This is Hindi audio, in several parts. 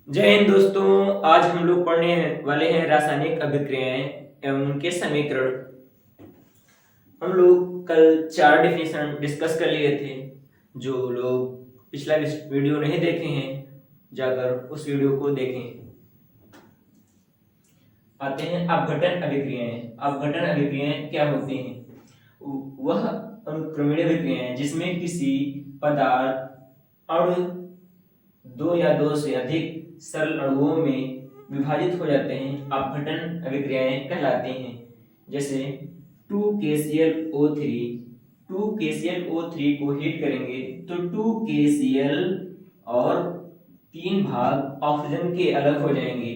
जय हिंद दोस्तों। आज हम लोग पढ़ने वाले हैं रासायनिक अभिक्रियाएं एवं उनके समीकरण। हम लोग कल 4 डेफिनेशन डिस्कस कर लिए थे। जो लोग पिछला वीडियो नहीं देखे हैं जाकर उस वीडियो को देखें। आते हैं अपघटन अभिक्रियाएं। अपघटन अभिक्रियाएं क्या होती हैं? वह अनुक्रमणीय अभिक्रियाएं जिसमें किसी पदार्थ अणु दो या दो से अधिक सरल अणुओं में विभाजित हो जाते हैं अपघटन अभिक्रियाएं कहलाती हैं। जैसे 2KClO3 2KClO3 को हीट करेंगे तो 2KCl और 3 भाग ऑक्सीजन के अलग हो जाएंगे।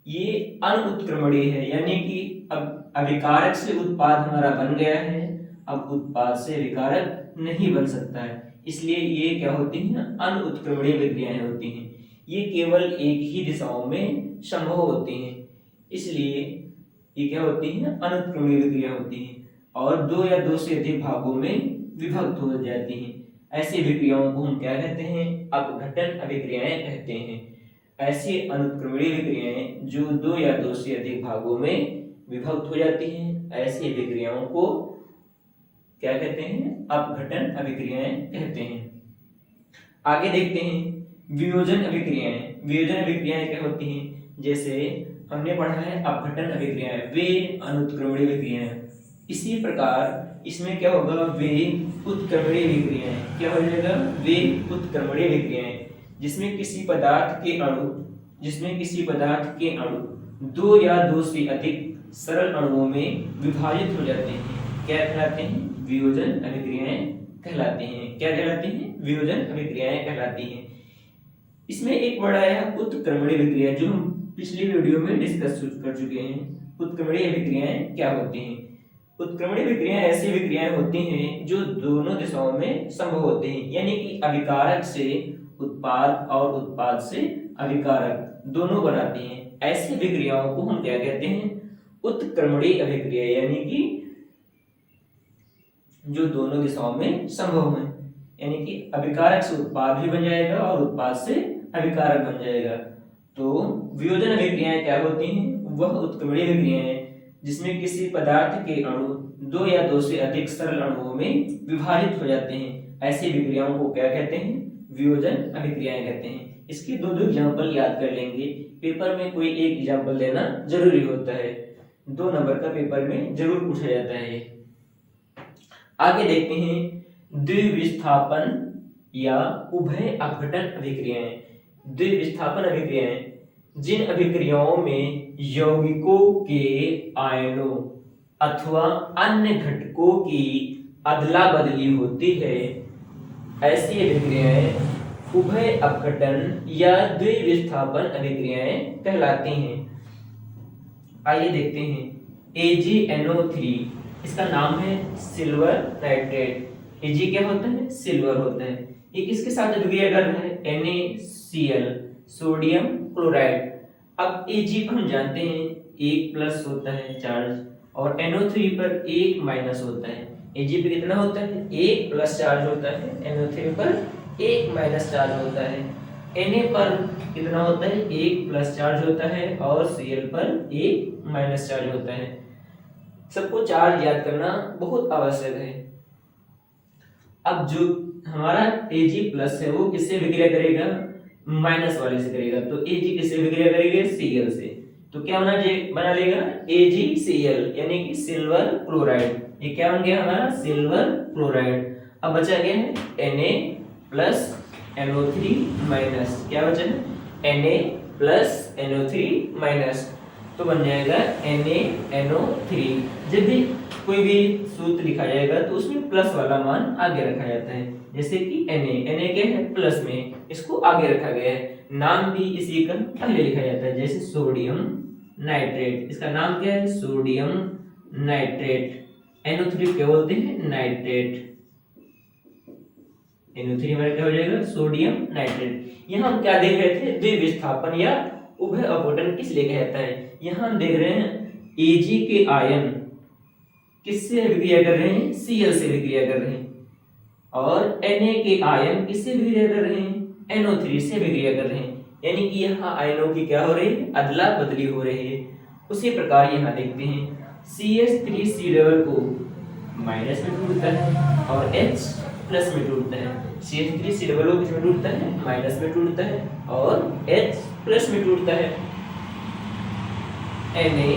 ये अनुत्क्रमणीय है, यानी कि अब अभिकारक से उत्पाद हमारा बन गया है, अब उत्पाद से विकारक नहीं बन सकता है। इसलिए ये क्या होती हैं? अनुत्क्रमणीय अभिक्रियाएं होती हैं। ये केवल एक ही दिशाओं में संभव होती हैं, इसलिए ये क्या होती हैं? अनुत्क्रमणीय अभिक्रिया होती हैं और दो या दो से अधिक भागों में विभक्त हो जाती हैं। ऐसी अभिक्रियाओं को हम क्या कहते हैं? अपघटन अभिक्रियाएं कहते हैं। ऐसी अनुत्क्रमणीय अभिक्रियाएं जो दो या दो से अधिक भागों में विभक्त हो जाती हैं, ऐसी अभिक्रियाओं को क्या कहते हैं? अपघटन अभिक्रियाएं कहते हैं। आगे देखते हैं वियोजन अभिक्रियाएं। वियोजन अभिक्रियाएं क्या होती हैं? जैसे हमने पढ़ा है अपघटन अभिक्रियाएं वे अनुत्क्रमणीय अभिक्रियाएं। इसी प्रकार इसमें क्या होगा? वे उत्क्रमणीय अभिक्रियाएं। क्या हो जाएगा? वे उत्क्रमणीय अभिक्रियाएं जिसमें किसी पदार्थ के अणु दो या दो से अधिक सरल अणुओं में विभाजित हो जाते हैं। क्या कहलाते हैं? वियोजन अभिक्रियाएं कहलाती हैं। क्या कहलाती हैं? वियोजन अभिक्रियाएं कहलाती हैं। इसमें एक वर्ड आया है उत्क्रमणीय अभिक्रिया, जो हम पिछली वीडियो में डिस्कस कर चुके हैं। उत्क्रमणीय अभिक्रियाएं क्या होती हैं? उत्क्रमणीय अभिक्रियाएं ऐसी अभिक्रियाएं होती हैं जो दोनों दिशाओं में संभव होती हैं, यानी कि अभिकारक से उत्पाद और उत्पाद से अभिकारक दोनों बनाती हैं। ऐसी अभिक्रियाओं को हम क्या कहते हैं? उत्क्रमणीय अभिक्रिया, यानी कि जो दोनों दिशाओं में संभव है, यानी कि अभिकारक से उत्पाद भी बन जाएगा और उत्पाद से अभिकारक बन जाएगा। तो वियोजन अभिक्रियाएं क्या होती हैं? वह उत्क्रमणीय अभिक्रियाएं जिसमें किसी पदार्थ के अणु दो या दो से अधिक सरल अणुओं में विभाजित हो जाते हैं, ऐसी अभिक्रियाओं को क्या कहते हैं? वियोजन अभिक्रियाएं कहते हैं। इसके दो दो एग्जाम्पल याद कर लेंगे। पेपर में कोई एक एग्जाम्पल देना जरूरी होता है, 2 नंबर का पेपर में जरूर पूछा जाता है। आगे देखते हैं द्विविस्थापन या उभय अपघटन अभिक्रियाएं। द्विविस्थापन अभिक्रियाएं जिन अभिक्रियाओं में यौगिकों के आयनों अथवा अन्य घटकों की अदला बदली होती है, ऐसी अभिक्रियाएं उभय अपघटन या द्विविस्थापन अभिक्रियाएं कहलाती हैं। आइए देखते हैं AgNO3, इसका नाम है सिल्वर नाइट्रेट। Ag क्या होता है? सिल्वर होता है। ये किसके साथ अभिक्रिया कर रहा है? NaCl, sodium chloride. अब Ag पर हम जानते हैं 1 प्लस होता है चार्ज और NO3 पर 1 माइनस होता है। Ag पे कितना होता है? 1 प्लस चार्ज होता है, NO3 पर 1 माइनस चार्ज होता है। Na पर कितना होता है? 1 प्लस चार्ज होता है और Cl पर 1 माइनस चार्ज होता है। सबको चार्ज याद करना बहुत आवश्यक है। अब जो हमारा Ag प्लस है वो किससे विक्रिया करेगा? माइनस वाले से करेगा। तो Ag किससे विक्रिया करेगा? Cl से। तो क्या बना लेगा? AgCl, यानी कि सिल्वर क्लोराइड। ये क्या बन गया हमारा? Silver chloride. अब बचा क्या है? Na plus NO3 minus. क्या बचा है? Na प्लस NO3 माइनस, तो बन जाएगा NaNO3। जब भी कोई भी सूत्र लिखा जाएगा तो उसमें प्लस वाला मान आगे रखा जाता है। जैसे कि Na क्या है? प्लस में, इसको आगे रखा गया है। नाम भी इसी का पहले लिखा जाता है, जैसे सोडियम नाइट्रेट। इसका नाम क्या है? Sodium nitrate. NO3 क्या बोलते हैं? नाइट्रेट। NO3 हमारा क्या हो जाएगा? Sodium nitrate. यहाँ हम क्या देख रहे थे? द्विविस्थापन या उभय अपघटन किस लिए कहता है? यहाँ हम देख रहे हैं Ag के आयन किससे अभिक्रिया कर रहे हैं? Cl से अभिक्रिया कर रहे हैं। और Na के आयन किससे अभिक्रिया कर रहे हैं? NO3 से अभिक्रिया कर रहे हैं। यानी कि यहाँ आयनों की क्या हो रही है, अदला बदली हो रही है। उसी प्रकार यहाँ देखते हैं CH3C डबल को माइनस में टूटता है और H प्लस में टूटता है। CH3C डबल ओ किस में टूटता है, माइनस में टूटता है और H प्लस में टूटता है। Na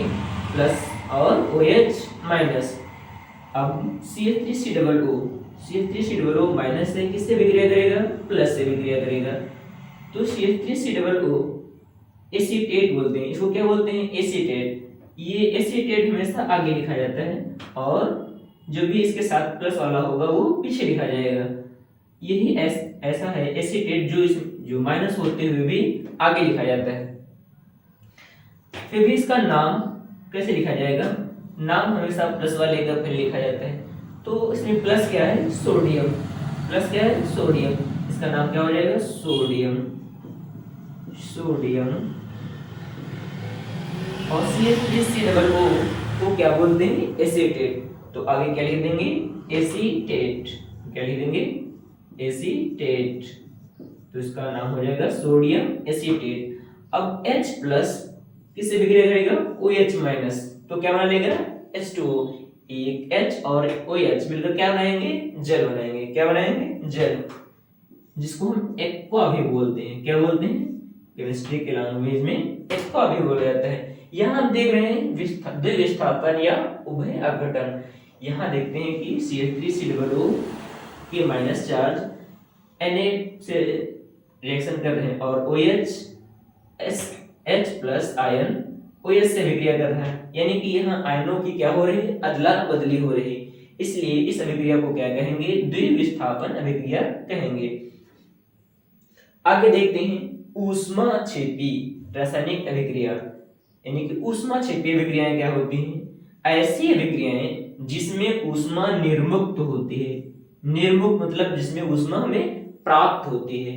प्लस और OH माइनस। अब CH3C डबल ओ माइनस से किससे विक्रिया करेगा, प्लस से विक्रिया करेगा। तो CH3C डबल ओ एसीटेट बोलते हैं, इसको क्या बोलते हैं, एसीटेट। ये एसीटेट हमेशा आगे लिखा जाता है और जो भी इसके साथ प्लस वाला होगा वो पीछे लिखा जाएगा। यही ऐसा है एसीटेट जो माइनस होते हुए भी आगे लिखा जाता है। फिर भी इसका नाम कैसे लिखा जाएगा, नाम हमेशा प्लस वाले का फिर लिखा जाता है। तो इसमें प्लस क्या है, सोडियम। प्लस क्या है, सोडियम। इसका नाम क्या हो जाएगा, सोडियम। और CH3C डबल ओ को क्या बोलते हैं, एसीटेट। तो आगे क्या लिख देंगे, एसीटेट। क्या लिख देंगे, एसीटेट। तो इसका नाम हो जाएगा सोडियम एसीटेट। अब H प्लस किससे विक्रिया करेगा, OH माइनस। तो क्या बना लेगा, H2O। एक H और OH मिलकर क्या बनाएंगे, जल बनाएंगे। क्या बनाएंगे, जल, जिसको हम एक्वा भी बोलते हैं। क्या बोलते हैं, केमिस्ट्री के लैंग्वेज में एक्वा भी बोला जाता है। यहाँ हम देख रहे हैं द्विविस्थापन या उभय अपघटन। यहाँ देखते हैं कि CH3C डबल ओ के माइनस चार्ज Na से रिएक्शन कर रहे हैं और OH H plus ion OH से विक्रिया कर रहा है। यानी कि यहाँ आयनों की क्या हो रही है, अदला बदली हो रही है। इसलिए इस अभिक्रिया को क्या कहेंगे, द्विविस्थापन अभिक्रिया कहेंगे। आगे देखते हैं ऊष्माक्षेपी रासायनिक अभिक्रिया। यानी कि ऊष्माक्षेपी अभिक्रियाएं क्या होती हैं, ऐसी अभिक्रियाएं जिसमें ऊष्मा निर्मुक्त होती है। निर्मुक्त मतलब जिसमें ऊष्मा हमें प्राप्त होती है।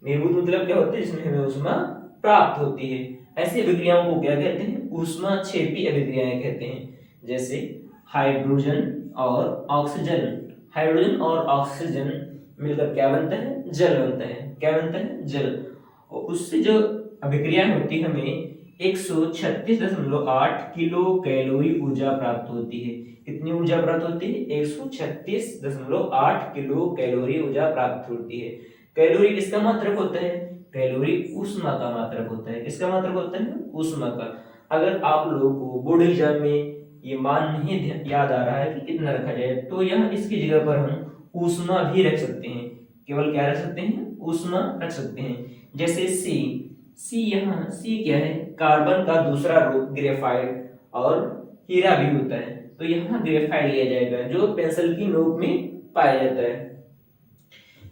निर्मुक्त मतलब क्या होती है, जिसमें हमें ऊष्मा प्राप्त होती है। ऐसी अभिक्रियाओं को क्या कहते हैं, ऊष्माक्षेपी अभिक्रियाएं कहते हैं। जैसे हाइड्रोजन और ऑक्सीजन। हाइड्रोजन और ऑक्सीजन मिलकर क्या बनता है, जल बनता है। क्या बनता है, जल। और उससे जो अभिक्रिया होती है हमें 136.8 किलो कैलोरी ऊर्जा प्राप्त होती है। कितनी ऊर्जा प्राप्त होती है, 136.8 किलो कैलोरी ऊर्जा प्राप्त होती है। कैलोरी किसका मात्रक होता है, कैलोरी ऊष्मा का मात्रक होता है। किसका मात्रक होता है, ऊष्मा का। अगर आप लोगों को बोर्ड एग्जाम में ये मान नहीं याद आ रहा है कि कितना रखा जाए, तो यहाँ इसकी जगह पर हम ऊष्मा भी रख सकते हैं। केवल क्या रख सकते हैं, ऊष्मा रख सकते हैं। जैसे सी यहाँ सी क्या है, कार्बन का दूसरा रूप ग्रेफाइट और हीरा भी होता है। तो यहाँ ग्रेफाइट लिया जाएगा जो पेंसिल की नोक में पाया जाता है।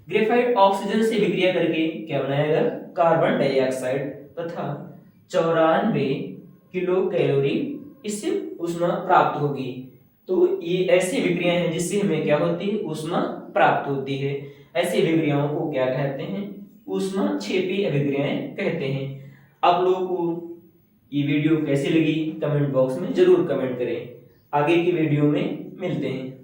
ग्रेफाइट ऑक्सीजन से विक्रिया करके क्या बनाएगा, कार्बन डाइऑक्साइड तथा 94 किलो कैलोरी इससे ऊष्मा प्राप्त होगी। तो ये ऐसी विक्रियाएं हैं जिससे हमें क्या होती है, ऊष्मा प्राप्त होती है। ऐसी विक्रियाओं को क्या कहते हैं, ऊष्माक्षेपी अभिक्रियाएं कहते हैं। आप लोगों को ये वीडियो कैसी लगी कमेंट बॉक्स में जरूर कमेंट करें। आगे की वीडियो में मिलते हैं।